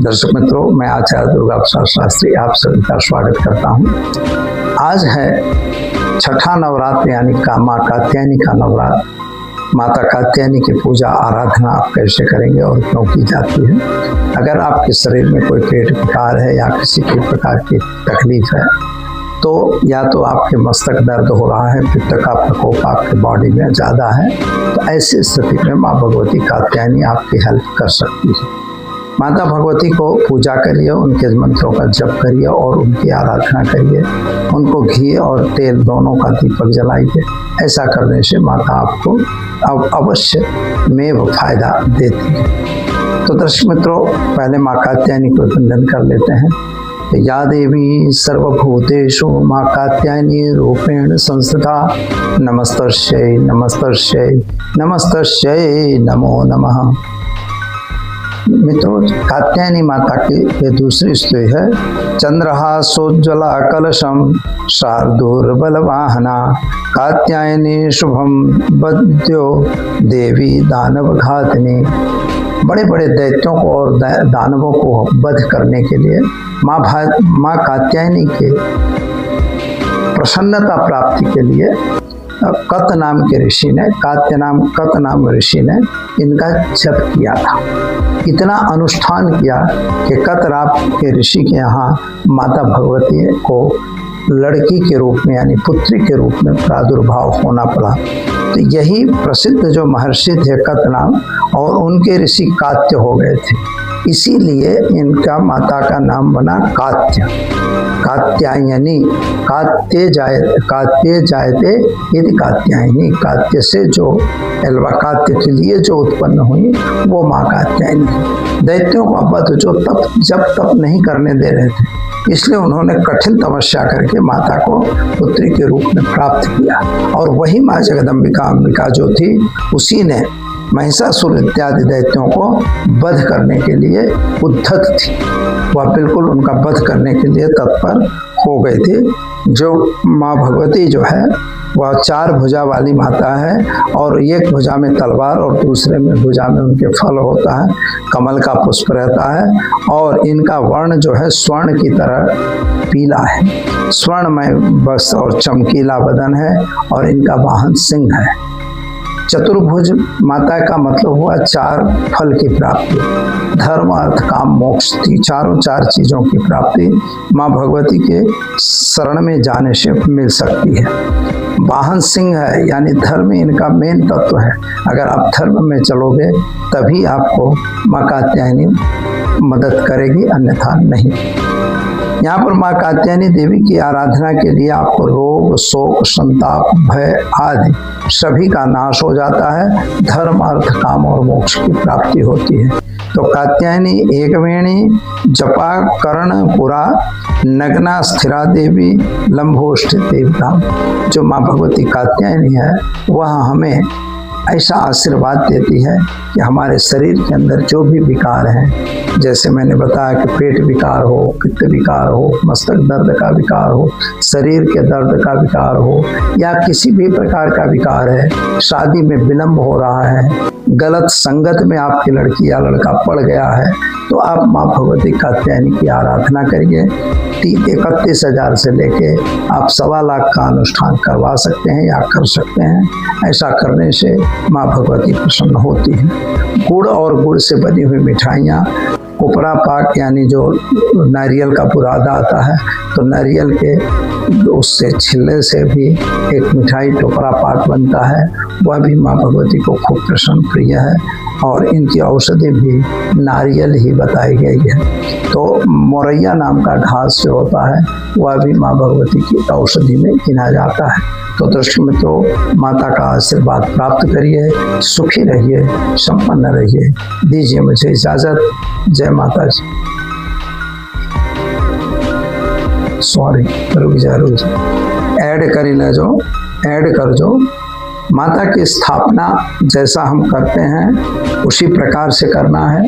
दर्शक मित्रों, मैं आचार्य दुर्गा प्रसाद शास्त्री आप सभी का स्वागत करता हूँ। आज है छठा नवरात्र यानी माँ कात्यायनी का नवरात्र। माता कात्यायनी की पूजा आराधना आप कैसे करेंगे और क्यों की जाती है। अगर आपके शरीर में कोई पेट विकार है या किसी भी प्रकार की तकलीफ है तो या तो आपके मस्तक दर्द हो रहा है, पित्त का प्रकोप आपके बॉडी में ज़्यादा है, तो ऐसी स्थिति में माँ भगवती कात्यायनी आपकी हेल्प कर सकती है। माता भगवती को पूजा करिए, उनके मंत्रों का जप करिए और उनकी आराधना करिए। उनको घी और तेल दोनों का दीपक जलाइए। ऐसा करने से माता आपको अब अवश्य में फायदा देती है। तो दर्शक मित्रों, पहले माँ कात्यायनी को वंदन कर लेते हैं। या देवी सर्वभूतेषु माँ कात्यायनी रूपेण संस्थिता नमस्तस्यै नमस्तस्यै नमस्तस्यै नमो नमः। मित्रों, कात्यायनी माता की ये दूसरी स्तुति है। चंद्रहासोज्ज्वला कलशम शार्दूलबलवाहना कात्यायनी शुभम बद्यो देवी दानव घातनी। बड़े बड़े दैत्यों को और दानवों को वध करने के लिए माँ कात्यायनी के प्रसन्नता प्राप्ति के लिए कत नाम ऋषि ने इनका जप किया था। इतना अनुष्ठान किया कि कत नाम के ऋषि के यहाँ माता भगवती को लड़की के रूप में यानी पुत्री के रूप में प्रादुर्भाव होना पड़ा। तो यही प्रसिद्ध जो महर्षि थे कत नाम, और उनके ऋषि कात्य हो गए थे, इसीलिए इनका माता का नाम बना कात्य, कात्यायनी। कात्य जायते यदि कात्यायनी, कात्य से जो एल्वा कात्य के लिए जो उत्पन्न हुई वो माँ कात्यायनी। दैत्यों का वध जो जब तप नहीं करने दे रहे थे, इसलिए उन्होंने कठिन तपस्या करके माता को पुत्री के रूप में प्राप्त किया। और वही माँ जगदम्बिका अंबिका जो थी, उसी ने महिषासुर इत्यादि दैत्यों को वध करने के लिए उद्धत थी। वह बिल्कुल उनका वध करने के लिए तत्पर हो गए थे। जो माँ भगवती जो है वह 4 भुजा वाली माता है, और एक भुजा में तलवार और दूसरे में भुजा में उनके फल होता है, कमल का पुष्प रहता है, और इनका वर्ण जो है स्वर्ण की तरह पीला है, स्वर्णमय वस्त्र और चमकीला बदन है, और इनका वाहन सिंह है। चतुर्भुज माता का मतलब हुआ 4 फल की प्राप्ति, धर्म अर्थ काम मोक्ष, 4 चीजों की प्राप्ति माँ भगवती के शरण में जाने से मिल सकती है। वाहन सिंह है, यानी धर्म इनका मेन तत्व है। अगर आप धर्म में चलोगे तभी आपको माँ कात्यायनी मदद करेगी, अन्यथा नहीं। यहाँ पर माँ कात्यायनी देवी की आराधना के लिए आपको रोग, शोक, संताप, भय आदि सभी का नाश हो जाता है। धर्म अर्थ काम और मोक्ष की प्राप्ति होती है। तो कात्यायनी एक वेणी जपा कर्ण पुरा नग्ना स्थिरा देवी लंबोष्ठ देवता। जो माँ भगवती कात्यायनी है वह हमें ऐसा आशीर्वाद देती है कि हमारे शरीर के अंदर जो भी विकार हैं, जैसे मैंने बताया कि पेट विकार हो, पित्त विकार हो, मस्तक दर्द का विकार हो, शरीर के दर्द का विकार हो, या किसी भी प्रकार का विकार है, शादी में विलंब हो रहा है, गलत संगत में आपकी लड़की या लड़का पड़ गया है, तो आप माँ भगवती कात्यायनी की आराधना करिए। 31,000 से लेके आप 1.25 लाख का अनुष्ठान करवा सकते हैं या कर सकते हैं। ऐसा करने से माँ भगवती प्रसन्न होती है। गुड़ और गुड़ से बनी हुई मिठाइयाँ, कोपरा पाक यानी जो नारियल का बुरादा आता है, तो नारियल के उससे छिलने से भी एक मिठाई टोपरा पाक बनता है, वह भी माँ भगवती को खूब प्रसन्न प्रिय है। और इनकी औषधि भी नारियल ही बताई गई है। तो मोरैया नाम का घास जो होता है वह भी माँ भगवती की औषधि में गिना जाता है। तो दर्शक मित्रों, माता का आशीर्वाद प्राप्त करिए, सुखी रहिए, संपन्न रहिए। दीजिए मुझे इजाजत। जय माता जी। रुक जा ऐड कर जो माता की स्थापना जैसा हम करते हैं उसी प्रकार से करना है।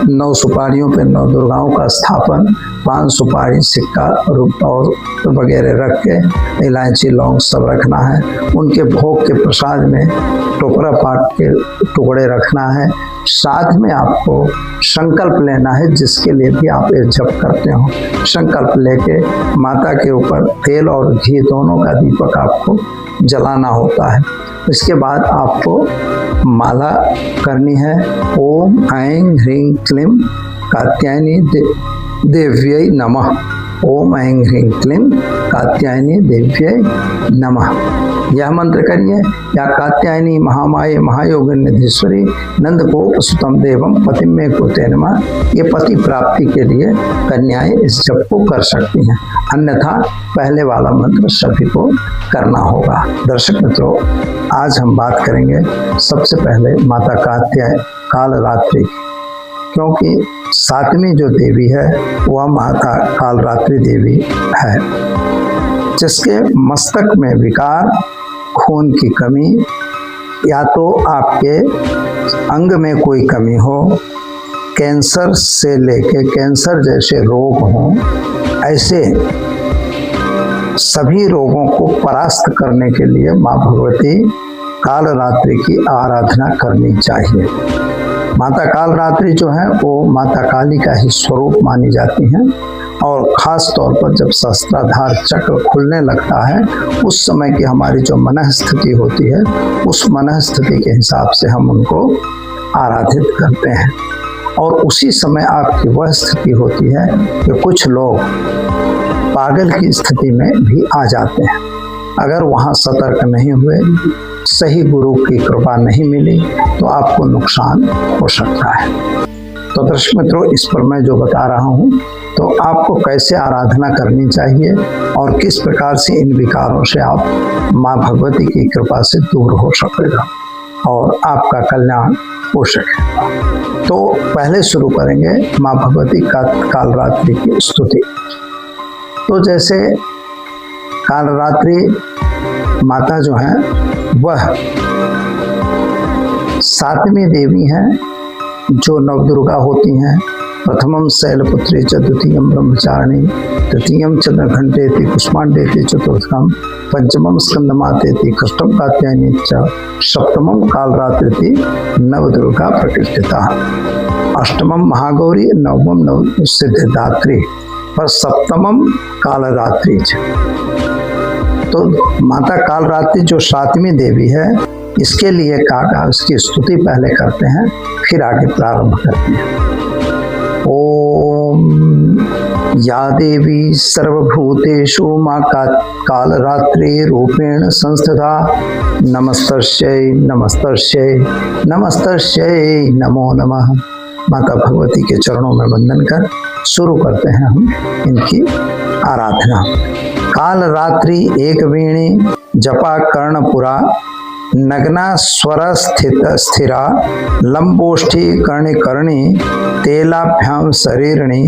9 सुपारियों पे 9 दुर्गाओं का स्थापन पान सुपारी सिक्का और वगैरह रख के, इलायची लौंग सब रखना है। उनके भोग के प्रसाद में टोकरा पाट के टुकड़े रखना है। साथ में आपको संकल्प लेना है, जिसके लिए भी आप ये जप करते हो। संकल्प लेके माता के ऊपर तेल और घी दोनों का दीपक आपको जलाना होता है। इसके बाद आपको माला करनी है। ओम ऐं ह्रीं क्लीं कात्यायनी देव्यै नमः। ओम ऐं ह्रीं क्लीं कात्यायनी देव्यै नमः। यह मंत्र करिए। या कात्यायनी महामाये महायोगिनीधीश्वरी नंदगोप सुतम देवम पतिम में कुरुते नमः। ये पति प्राप्ति के लिए कन्याएं इस जप को कर सकती हैं, अन्यथा पहले वाला मंत्र सभी को करना होगा। दर्शक मित्रों, आज हम बात करेंगे सबसे पहले माता कालरात्रि की, क्योंकि सातवीं जो देवी है वह माता कालरात्रि देवी है, जिसके मस्तक में विकार, खून की कमी, या तो आपके अंग में कोई कमी हो, कैंसर से लेके कैंसर जैसे रोग हों, ऐसे सभी रोगों को परास्त करने के लिए माँ भगवती कालरात्रि की आराधना करनी चाहिए। माता कालरात्रि जो है वो माता काली का ही स्वरूप मानी जाती हैं, और ख़ास तौर पर जब सहस्त्राधार चक्र खुलने लगता है उस समय की हमारी जो मन स्थिति होती है, उस मन स्थिति के हिसाब से हम उनको आराधित करते हैं। और उसी समय आपकी वह स्थिति होती है कि कुछ लोग पागल की स्थिति में भी आ जाते हैं। अगर वहाँ सतर्क नहीं हुए, सही गुरु की कृपा नहीं मिली, तो आपको नुकसान हो सकता है। तो दर्शक मित्रों, इस पर मैं जो बता रहा हूँ, तो आपको कैसे आराधना करनी चाहिए और किस प्रकार से इन विकारों से आप माँ भगवती की कृपा से दूर हो सकेगा और आपका कल्याण हो सकेगा। तो पहले शुरू करेंगे माँ भगवती का कालरात्रि की स्तुति। तो जैसे कालरात्रि माता जो है वह सातवीं देवी हैं जो नवदुर्गा होती हैं। प्रथमम शैलपुत्री च, द्वितीयम ब्रह्मचारिणी, तृतीयम चंद्रघंटेति, कुष्मांडेति, चतुर्थम पंचमम स्कंदमातेति, षष्ठम कात्यायनी च, सप्तमम कालरात्रिति नवदुर्गा प्रकृतिता, अष्टमम महागौरी, नवमम नव सिद्धिदात्री, पर सप्तमम कालरात्रि। तो माता कालरात्रि जो सातवीं देवी है, इसके लिए का उसकी स्तुति पहले करते हैं, फिर आगे प्रारंभ करते हैं। ओम या देवी सर्वभूतेषु माँ कालरात्रि रूपेण संस्थिता, नमस्तस्यै नमस्तस्यै नमस्तस्यै नमो नमः। माता भगवती के चरणों में वंदन कर शुरू करते हैं हम इनकी आराधना। कालरात्रि एक वीणी जपा कर्णपुरा, नग्ना स्वर स्थिरा, लंबोष्ठी कर्णिकर्णी, तेलाभ्याम शरीरणी,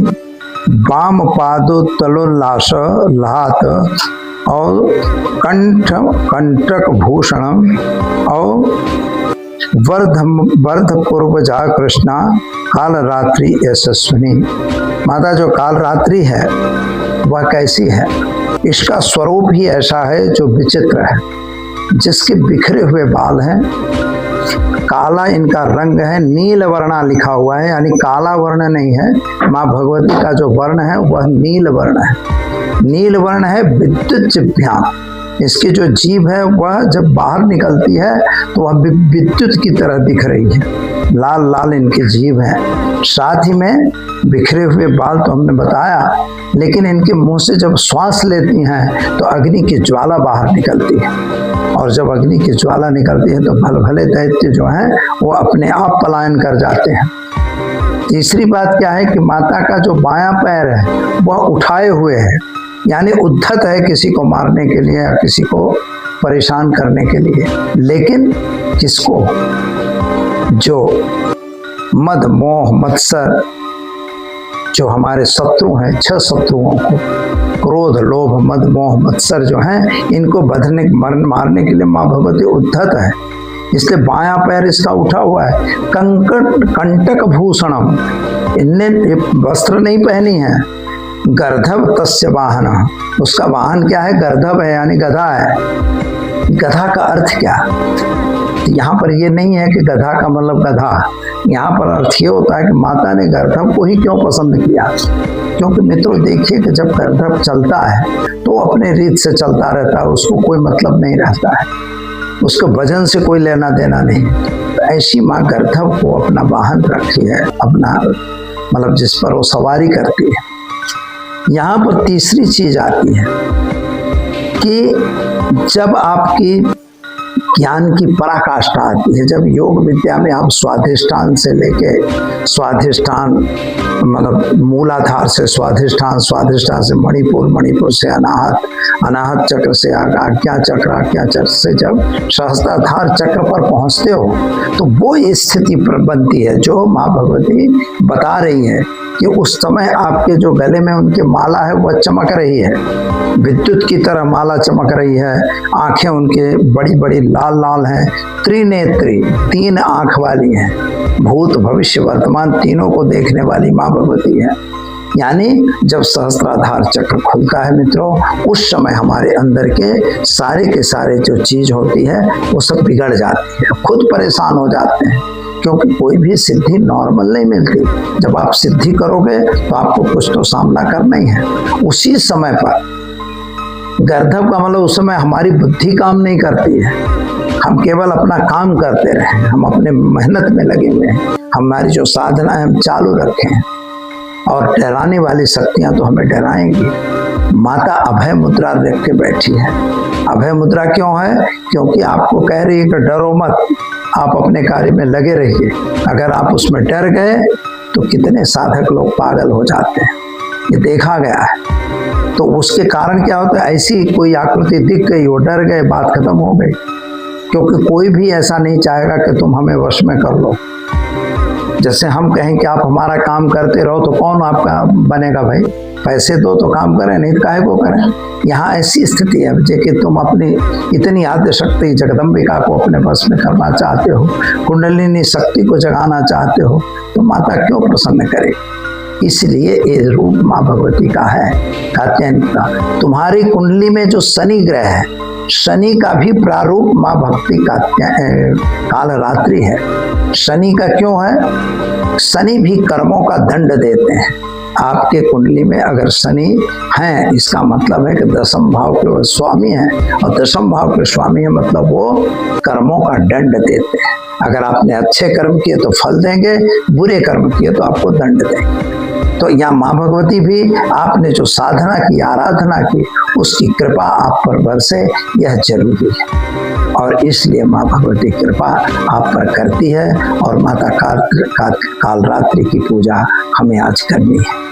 वाम पादो तलोल्लास लात, और कंटक भूषणम, और वर्ध पूर्वजा कृष्णा कालरात्रि यशस्विनी। माता जो कालरात्रि है वह कैसी है? इसका स्वरूप ही ऐसा है जो विचित्र है, जिसके बिखरे हुए बाल हैं, काला इनका रंग है, नील वर्णा लिखा हुआ है, यानी काला वर्ण नहीं है। माँ भगवती का जो वर्ण है वह नील वर्ण है। नील वर्ण है विद्युत जिह्वाम। इसकी जो जीभ है वह जब बाहर निकलती है तो वह विद्युत की तरह दिख रही है। लाल लाल इनकी जीभ है, साथ ही में बिखरे हुए बाल तो हमने बताया, लेकिन इनके मुंह से जब श्वास लेती हैं तो अग्नि की ज्वाला बाहर निकलती है, और जब अग्नि की ज्वाला निकलती है तो भल भले दैत्य जो हैं वो अपने आप पलायन कर जाते हैं। तीसरी बात क्या है कि माता का जो बायां पैर है वह उठाए हुए है, यानी उद्धत है किसी को मारने के लिए या किसी को परेशान करने के लिए। लेकिन किसको? जो मद मोह मत्सर, जो हमारे शत्रु हैं, 6 शत्रुओं को, क्रोध लोभ मद मोह मत्सर जो हैं, इनको बधने मारने के लिए माँ भगवती उद्धत है, इसलिए बायां पैर इसका उठा हुआ है। कंटक भूषणम, इनने वस्त्र नहीं पहनी है, गर्धव तस्य वाहन, उसका वाहन क्या है? गर्धव है, यानी गधा है। गधा का अर्थ क्या? यहाँ पर ये नहीं है कि गधा का मतलब गधा, यहाँ पर अर्थ ये होता है कि माता ने गर्धव को ही क्यों पसंद किया। क्योंकि मित्रों देखिए कि जब गर्धव चलता है तो अपने रीत से चलता रहता है, उसको कोई मतलब नहीं रहता है, उसको वजन से कोई लेना देना नहीं। तो ऐसी माँ गर्धव को अपना वाहन रखी है, अपना मतलब जिस पर वो सवारी करती है। यहाँ पर तीसरी चीज आती है कि जब आपकी ज्ञान की पराकाष्ठा आती है, जब योग विद्या में आप स्वाधिष्ठान से लेके स्वाधिष्ठान मतलब मूलाधार से स्वाधिष्ठान, स्वाधिष्ठान से मणिपुर, मणिपुर से अनाहत, अनाहत चक्र से आज्ञा चक्र, आज्ञा चक्र से जब सहस्त्राधार चक्र पर पहुंचते हो तो वो स्थिति बनती है जो माँ भगवती बता रही है कि उस समय आपके जो गले में उनकी माला है वह चमक रही है, विद्युत की तरह माला चमक रही है। आंखें उनके बड़ी बड़ी लाल लाल हैं, त्रिनेत्री, 3 आंख वाली हैं, भूत भविष्य वर्तमान तीनों को देखने वाली माँ भगवती है। यानी जब सहस्त्राधार चक्र खुलता है मित्रों, उस समय हमारे अंदर के सारे जो चीज होती है वो सब बिगड़ जाती है, खुद परेशान हो जाते हैं। क्योंकि कोई भी सिद्धि नॉर्मल नहीं मिलती। जब आप सिद्धि करोगे तो आपको कुछ तो सामना करना ही है। उसी समय पर गर्धव का मतलब उस समय हमारी बुद्धि काम नहीं करती है, हम केवल अपना काम करते रहे, हम अपने मेहनत में लगे हुए हैं, हमारी जो साधना है हम चालू रखें, और डराने वाली शक्तियां तो हमें डराएंगी। माता अभय मुद्रा रख के बैठी है। अभय मुद्रा क्यों है? क्योंकि आपको कह रही है कि डरो मत, आप अपने कार्य में लगे रहिए। अगर आप उसमें डर गए तो कितने साधक लोग पागल हो जाते हैं, ये देखा गया है। तो उसके कारण क्या होता है? ऐसी कोई आकृति दिख गई, वो डर गए, बात खत्म हो गई। क्योंकि कोई भी ऐसा नहीं चाहेगा कि तुम हमें वश में कर लो। जैसे हम कहें कि आप हमारा काम करते रहो तो कौन आपका बनेगा? भाई पैसे दो तो काम करें, नहीं तो काहे को करें। यहाँ ऐसी स्थिति है कि तुम अपनी इतनी आद्य शक्ति जगदम्बिका को अपने बस में करना चाहते हो, कुंडलिनी शक्ति को जगाना चाहते हो, तो माता क्यों प्रसन्न करे? इसलिए ये रूप माँ भगवती का है। कात्यायन का तुम्हारी कुंडली में जो शनि ग्रह है, शनि का भी प्रारूप माँ भक्ति काल रात्रि है। शनि का क्यों है? शनि भी कर्मों का दंड देते हैं। आपके कुंडली में अगर शनि है, इसका मतलब है कि दशम भाव के वो स्वामी हैं, और दशम भाव के स्वामी है मतलब वो कर्मों का दंड देते हैं। अगर आपने अच्छे कर्म किए तो फल देंगे, बुरे कर्म किए तो आपको दंड देंगे। तो यहाँ माँ भगवती भी आपने जो साधना की, आराधना की, उसकी कृपा आप पर बरसे, यह जरूरी है। और इसलिए माँ भगवती कृपा आप पर करती है, और माता काल रात्रि की पूजा हमें आज करनी है।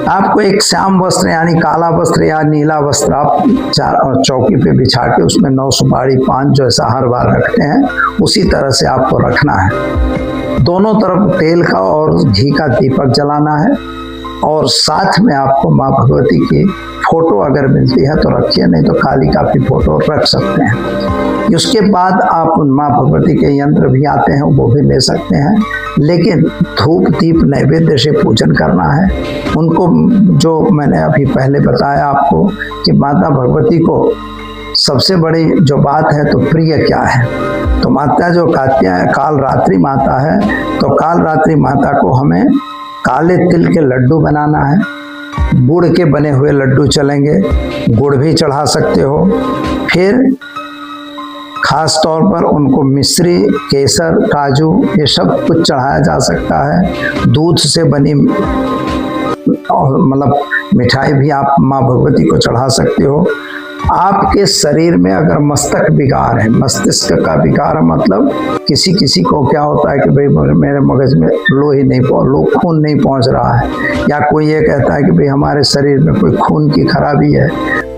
आपको एक श्याम वस्त्र यानी काला वस्त्र या नीला वस्त्र आप चौकी पे बिछा के उसमें 9 सुपारी 5 जैसा हर बार रखते हैं, उसी तरह से आपको रखना है। दोनों तरफ तेल का और घी का दीपक जलाना है, और साथ में आपको माँ भगवती की फोटो अगर मिलती है तो रखिए, नहीं तो कालिका की फोटो रख सकते हैं। उसके बाद आप माँ भगवती के यंत्र भी आते हैं, वो भी ले सकते हैं, लेकिन धूप दीप नैवेद्य से पूजन करना है उनको। जो मैंने अभी पहले बताया आपको कि माता भगवती को सबसे बड़ी जो बात है तो प्रिय क्या है, तो माता जो काल रात्रि माता है, तो काल रात्रि माता को हमें काले तिल के लड्डू बनाना है। गुड़ के बने हुए लड्डू चलेंगे, गुड़ भी चढ़ा सकते हो। फिर खास तौर पर उनको मिश्री, केसर, काजू ये सब कुछ चढ़ाया जा सकता है। दूध से बनी मतलब मिठाई भी आप माँ भगवती को चढ़ा सकते हो। आपके शरीर में अगर मस्तक विकार है, मस्तिष्क का विकार मतलब किसी को क्या होता है कि भाई मेरे मगज में खून नहीं पहुंच रहा है, या कोई ये कहता है कि भाई हमारे शरीर में कोई खून की खराबी है,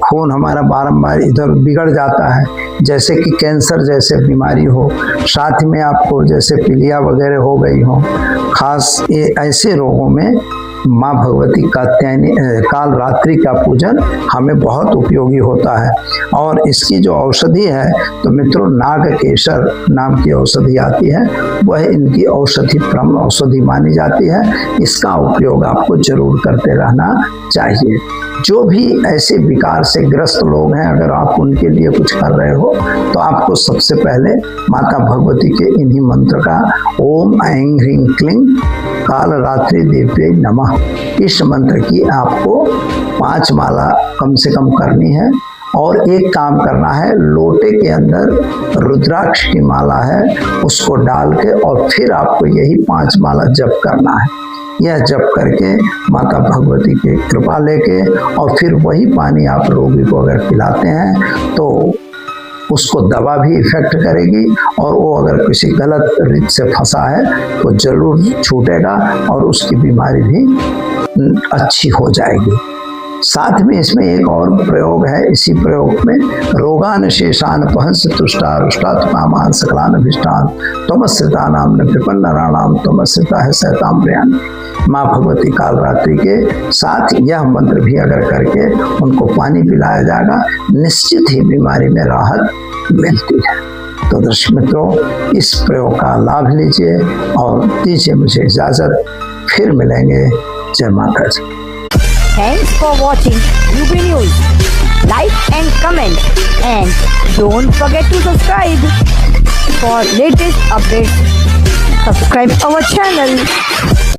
खून हमारा बारंबार इधर बिगड़ जाता है, जैसे कि कैंसर जैसे बीमारी हो, साथ में आपको जैसे पीलिया वगैरह हो गई हो। खास ये ऐसे रोगों में माँ भगवती कात्यायनी काल रात्रि का पूजन हमें बहुत उपयोगी होता है। और इसकी जो औषधि है तो मित्रों नाग केसर नाम की औषधि आती है, वह इनकी औषधि परम औषधि मानी जाती है। इसका उपयोग आपको जरूर करते रहना चाहिए। जो भी ऐसे विकार से ग्रस्त लोग हैं, अगर आप उनके लिए कुछ कर रहे हो तो आपको सबसे पहले माता भगवती के इन्हीं मंत्र का ओम ऐं ह्रीं क्लीं काल रात्रि देव्यै नमः, इस मंत्र की आपको 5 माला कम से कम करनी है। और एक काम करना है, लोटे के अंदर रुद्राक्ष की माला है उसको डाल के और फिर आपको यही 5 माला जप करना है। यह जप करके माता भगवती की कृपा लेके और फिर वही पानी आप रोगी को अगर पिलाते हैं तो उसको दवा भी इफेक्ट करेगी, और वो अगर किसी गलत रीत से फंसा है तो जरूर छूटेगा और उसकी बीमारी भी अच्छी हो जाएगी। साथ में इसमें एक और प्रयोग है, इसी प्रयोग में रोगान शेषान पहंस तुष्टा रुष्टात कामान सकलान अभिष्टान तमस्रिता नाम न विपन्न राणाम तमस्रिता है सहताम प्रयान। माँ भगवती काल रात्रि के साथ यह मंत्र भी अगर करके उनको पानी पिलाया जाएगा, निश्चित ही बीमारी में राहत मिलती है। तो दर्शक मित्रों, इस प्रयोग का लाभ लीजिए और दीजिए मुझे इजाजत। फिर मिलेंगे। जय माता जी। Thanks for watching UB News. Like and comment, and don't forget to subscribe for latest updates. Subscribe our channel.